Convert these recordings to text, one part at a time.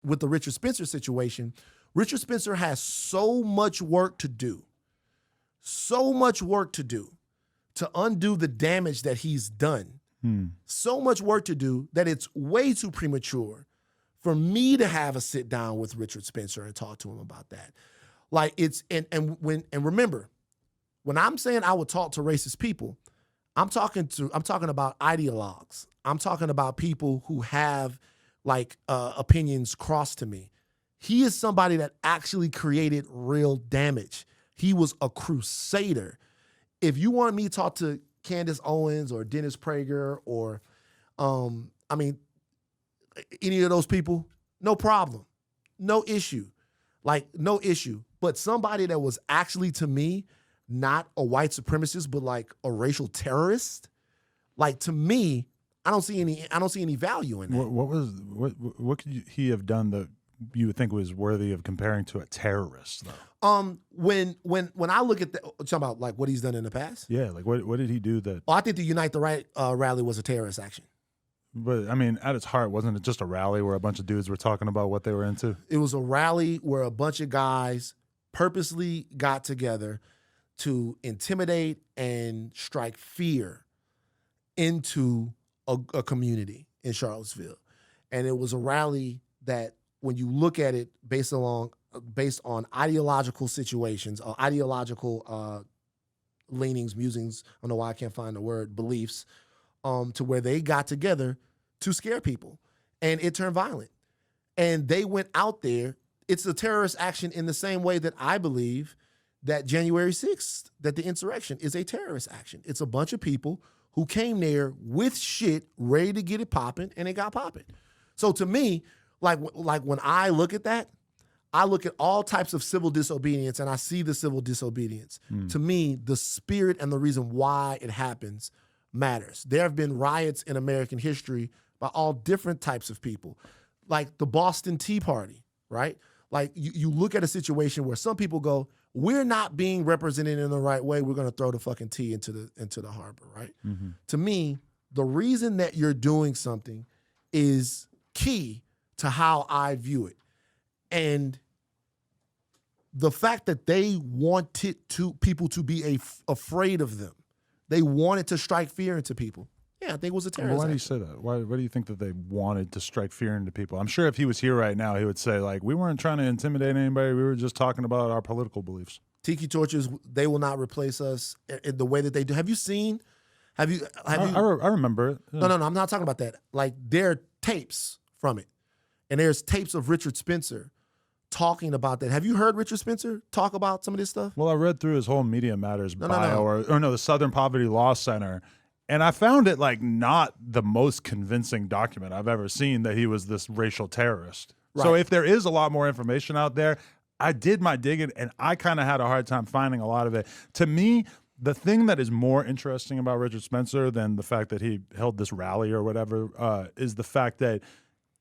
with the Richard Spencer situation, Richard Spencer has so much work to do, to undo the damage that he's done. So much work to do that it's way too premature for me to have a sit down with Richard Spencer and talk to him about that. Like it's and remember, when I'm saying I would talk to racist people, I'm talking about ideologues. I'm talking about people who have like opinions crossed to me. He is somebody that actually created real damage. He was a crusader. If you want me to talk to Candace Owens or Dennis Prager or, any of those people, no problem. No issue. Like, no issue. But somebody that was actually, to me, not a white supremacist, but like a racial terrorist, like to me, I don't see any value in that. What could he have done that you would think was worthy of comparing to a terrorist, though? When I look at talking about like what he's done in the past. Yeah, like what did he do that? Oh, I think the Unite the Right rally was a terrorist action. But I mean, at its heart, wasn't it just a rally where a bunch of dudes were talking about what they were into? It was a rally where a bunch of guys purposely got together to intimidate and strike fear into a community in Charlottesville. And it was a rally that, when you look at it based on ideological situations, or ideological leanings, musings, I don't know why I can't find the word, beliefs, to where they got together to scare people. And it turned violent. And they went out there. It's a terrorist action in the same way that I believe that January 6th, that the insurrection is a terrorist action. It's a bunch of people who came there with shit, ready to get it popping, and it got popping. So to me, like when I look at that, I look at all types of civil disobedience and I see the civil disobedience. To me, the spirit and the reason why it happens matters. There have been riots in American history by all different types of people, like the Boston Tea Party, right? Like you look at a situation where some people go, we're not being represented in the right way, we're gonna throw the fucking tea into the harbor, right? Mm-hmm. To me, the reason that you're doing something is key to how I view it. And the fact that they wanted people to be afraid of them, they wanted to strike fear into people. Yeah, I think it was a terrorist. Why do you say that? Why do you think that they wanted to strike fear into people? I'm sure if he was here right now, he would say, like, we weren't trying to intimidate anybody. We were just talking about our political beliefs. Tiki torches, they will not replace us in the way that they do. Have you seen? I remember it. Yeah. No, I'm not talking about that. Like, there are tapes from it. And there's tapes of Richard Spencer talking about that. Have you heard Richard Spencer talk about some of this stuff? Well, I read through his whole Media Matters bio, the Southern Poverty Law Center, and I found it like not the most convincing document I've ever seen that he was this racial terrorist. Right. So if there is a lot more information out there, I did my digging, and I kind of had a hard time finding a lot of it. To me, the thing that is more interesting about Richard Spencer than the fact that he held this rally or whatever is the fact that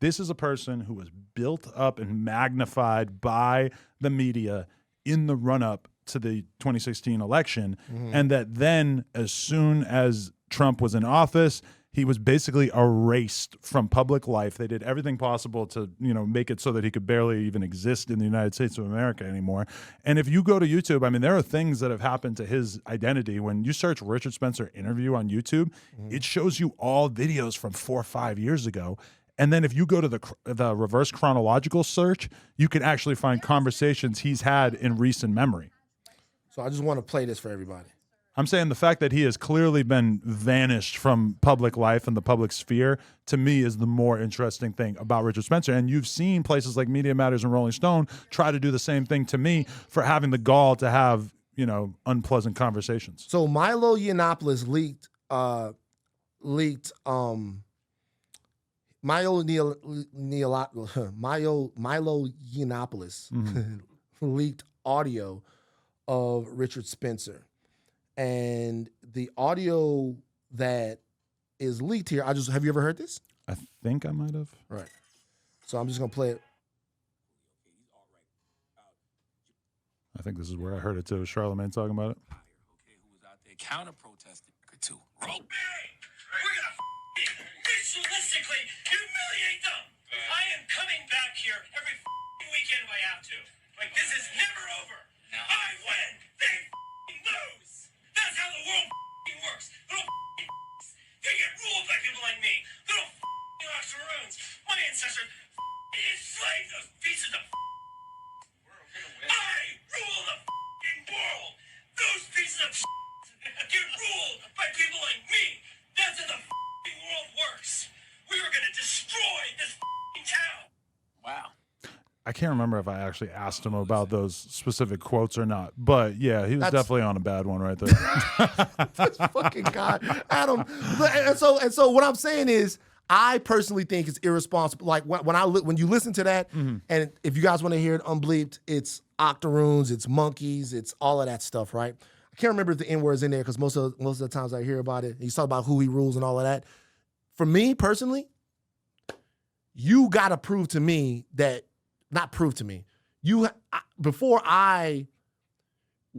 this is a person who was built up and magnified by the media in the run-up to the 2016 election, and that then as soon as Trump was in office, he was basically erased from public life. They did everything possible to, make it so that he could barely even exist in the United States of America anymore. And if you go to YouTube, I mean, there are things that have happened to his identity. When you search Richard Spencer interview on YouTube, it shows you all videos from 4 or 5 years ago. And then if you go to the reverse chronological search, you can actually find conversations he's had in recent memory. So I just want to play this for everybody. I'm saying the fact that he has clearly been vanished from public life and the public sphere, to me, is the more interesting thing about Richard Spencer. And you've seen places like Media Matters and Rolling Stone try to do the same thing to me for having the gall to have, unpleasant conversations. So Milo Yiannopoulos Milo Yiannopoulos leaked audio of Richard Spencer. And the audio that is leaked here, have you ever heard this? I think I might have. Right. So I'm just going to play it. I think this is where I heard it too. Charlamagne talking about it. Okay, who was out there counter-protesting too. We're gonna ritualistically humiliate them. I am coming back here every weekend if I have to. Like, this is never over. No. I win, they lose. That's how the world works. Little they get ruled by people like me. Little octoroons. My ancestors enslaved those pieces of I rule the world. Those pieces of get ruled by people like me. That's how the world works. We were gonna destroy this town. Wow. I can't remember if I actually asked him about those specific quotes or not, but yeah, he was definitely on a bad one right there. This fucking guy, Adam. And so what I'm saying is, I personally think it's irresponsible. Like when you listen to that, and if you guys want to hear it unbleeped, it's octoroons, it's monkeys, it's all of that stuff, right? I can't remember if the N word's in there because most of the times I hear about it, he's talking about who he rules and all of that. For me personally, you got to prove to me that. Not prove to me.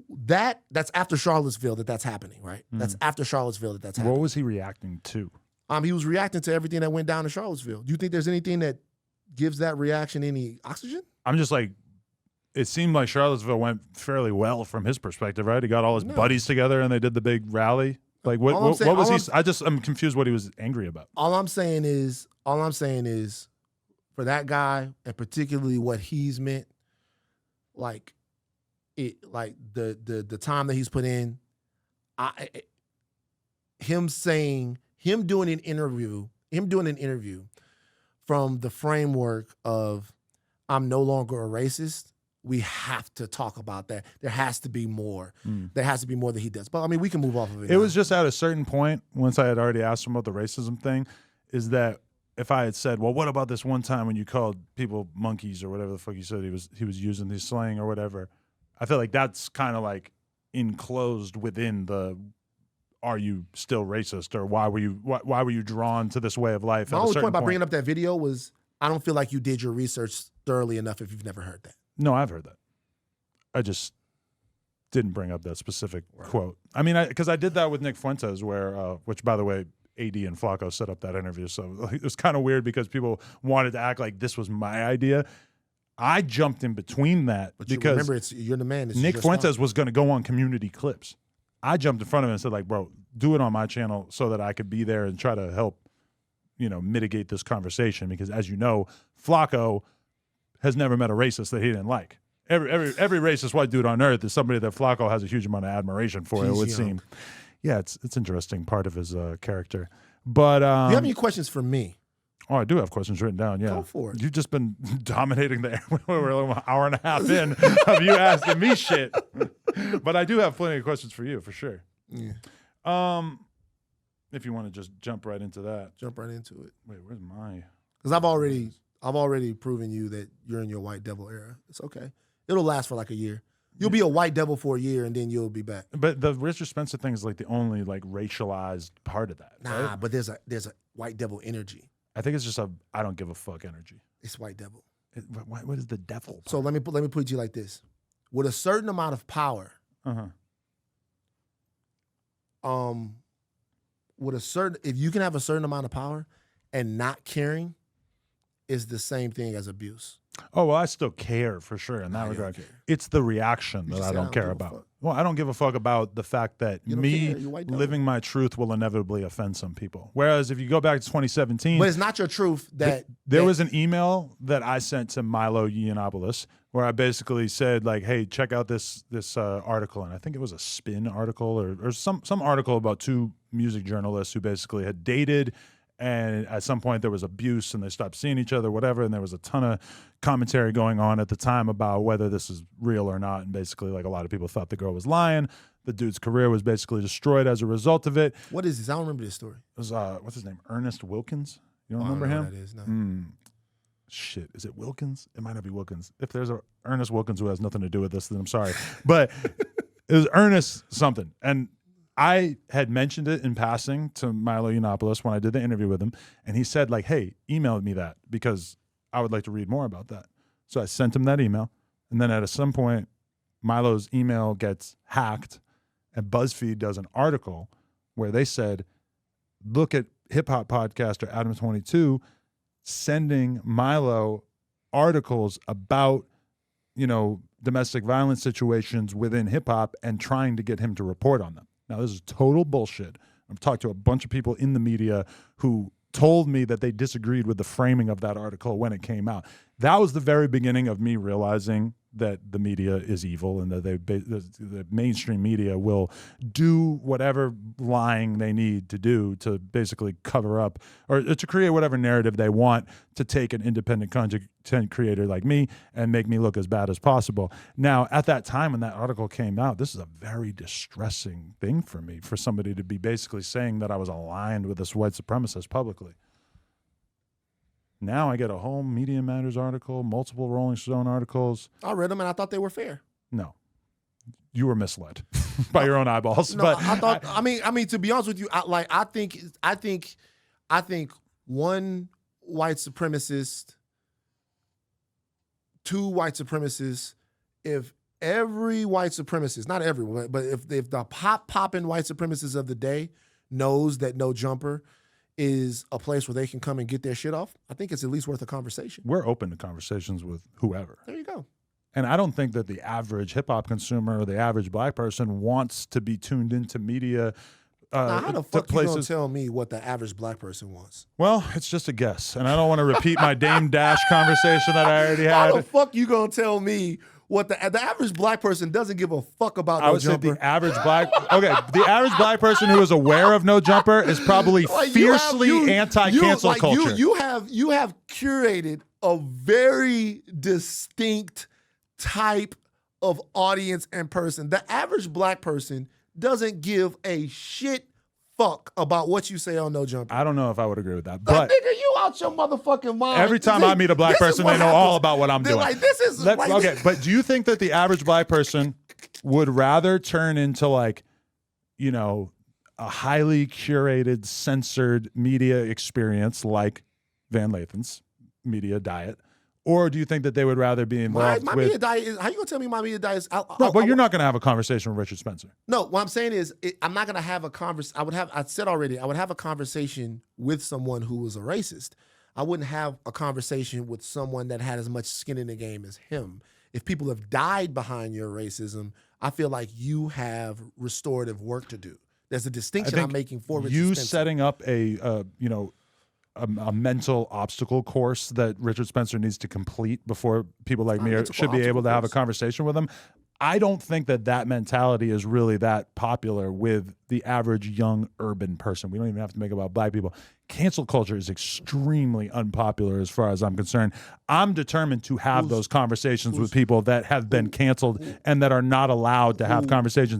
That's after Charlottesville that's happening, right? That's after Charlottesville that's happening. What was he reacting to? He was reacting to everything that went down in Charlottesville. Do you think there's anything that gives that reaction any oxygen? I'm just like, it seemed like Charlottesville went fairly well from his perspective, right? He got all his buddies together and they did the big rally. Like what was he? I'm confused what he was angry about. All I'm saying is for that guy, and particularly what he's meant, like the time that he's put in, him doing an interview from the framework of I'm no longer a racist. We have to talk about that. There has to be more. There has to be more that he does. But I mean, we can move off of it. It was just at a certain point, once I had already asked him about the racism thing, is that if I had said, well, what about this one time when you called people monkeys or whatever the fuck you said he was using this slang or whatever, I feel like that's kind of like enclosed within the are you still racist or why were you drawn to this way of life? My only point by bringing up that video was I don't feel like you did your research thoroughly enough if you've never heard that. No, I've heard that. I just didn't bring up that specific quote. I mean, because I did that with Nick Fuentes where, which by the way, AD and Flacco set up that interview. So it was kind of weird because people wanted to act like this was my idea. I jumped in between that because remember, you're the man. Nick Fuentes was going to go on Community Clips. I jumped in front of him and said, like, bro, do it on my channel so that I could be there and try to help, mitigate this conversation. Because as you know, Flacco has never met a racist that he didn't like. Every racist white dude on earth is somebody that Flacco has a huge amount of admiration for, it would seem. Yeah, it's interesting part of his character. But do you have any questions for me? Oh, I do have questions written down. Yeah, go for it. You've just been dominating the air. We're like an hour and a half in of you asking me shit. But I do have plenty of questions for you for sure. Yeah. If you want to just jump right into that. Jump right into it. Wait, where's my? Because I've already proven you that you're in your white devil era. It's okay. It'll last for like a year. You'll be a white devil for a year, and then you'll be back. But the Richard Spencer thing is like the only like racialized part of that. Nah, right? but there's a white devil energy. I think it's just I don't give a fuck energy. It's white devil. What is the devil part? So let me put it you like this: with a certain amount of power, if you can have a certain amount of power and not caring, is the same thing as abuse. Oh, well, I still care for sure in that regard. It's the reaction that I don't care about. Well, I don't give a fuck about the fact that me living my truth will inevitably offend some people. Whereas if you go back to 2017. But it's not your truth that. There was an email that I sent to Milo Yiannopoulos where I basically said, like, hey, check out this article. And I think it was a Spin article or some article about two music journalists who basically had dated. And at some point there was abuse and they stopped seeing each other, whatever. And there was a ton of commentary going on at the time about whether this is real or not. And basically, like, a lot of people thought the girl was lying. The dude's career was basically destroyed as a result of it. What is this? I don't remember this story. It was, what's his name? Ernest Wilkins? You don't remember him? That is, no. Shit. Is it Wilkins? It might not be Wilkins. If there's a Ernest Wilkins who has nothing to do with this, then I'm sorry. But it was Ernest something. And I had mentioned it in passing to Milo Yiannopoulos when I did the interview with him, and he said, like, hey, email me that because I would like to read more about that. So I sent him that email, and then at some point, Milo's email gets hacked, and BuzzFeed does an article where they said, look at hip-hop podcaster Adam 22 sending Milo articles about, domestic violence situations within hip hop and trying to get him to report on them. Now, this is total bullshit. I've talked to a bunch of people in the media who told me that they disagreed with the framing of that article when it came out. That was the very beginning of me realizing that the media is evil and that the mainstream media will do whatever lying they need to do to basically cover up or to create whatever narrative they want to take an independent content creator like me and make me look as bad as possible. Now, at that time when that article came out, this is a very distressing thing for me, for somebody to be basically saying that I was aligned with this white supremacist publicly. Now I get a whole Media Matters article, multiple Rolling Stone articles. I read them and I thought they were fair. No, you were misled by your own eyeballs. No, but I thought. I mean, to be honest with you, I think one white supremacist, two white supremacists. If every white supremacist, not everyone, but if the popping white supremacists of the day knows that No Jumper is a place where they can come and get their shit off, I think it's at least worth a conversation. We're open to conversations with whoever. There you go. And I don't think that the average hip-hop consumer or the average black person wants to be tuned into media. Now, how the fuck you gonna tell me what the average black person wants? Well, it's just a guess. And I don't want to repeat my Dame Dash conversation that I already had. How the fuck you gonna tell me what the average black person doesn't give a fuck about No Jumper? Say the average the average black person who is aware of No Jumper is probably fiercely anti-cancel culture. You have curated a very distinct type of audience and person. The average black person doesn't give a shit fuck about what you say on No Jumper. I don't know if I would agree with that, but nigga, you out your motherfucking mind. Every time I meet a black person, they know all about what I'm doing. Like, this is okay. But do you think that the average black person would rather turn into a highly curated, censored media experience like Van Lathan's media diet? Or do you think that they would rather be involved my with... media diet is... How you going to tell me my media diet is... but you're not going to have a conversation with Richard Spencer. No, what I'm saying is I'm not going to have a conversation. I said already, I would have a conversation with someone who was a racist. I wouldn't have a conversation with someone that had as much skin in the game as him. If people have died behind your racism, I feel like you have restorative work to do. There's a distinction I'm making for Richard Spencer. Setting up a mental obstacle course that Richard Spencer needs to complete before people like me should be able to have a conversation with him. I don't think that mentality is really that popular with the average young urban person. We don't even have to make it about black people. Cancel culture is extremely unpopular as far as I'm concerned. I'm determined to have those conversations with people that have been canceled and that are not allowed to have conversations.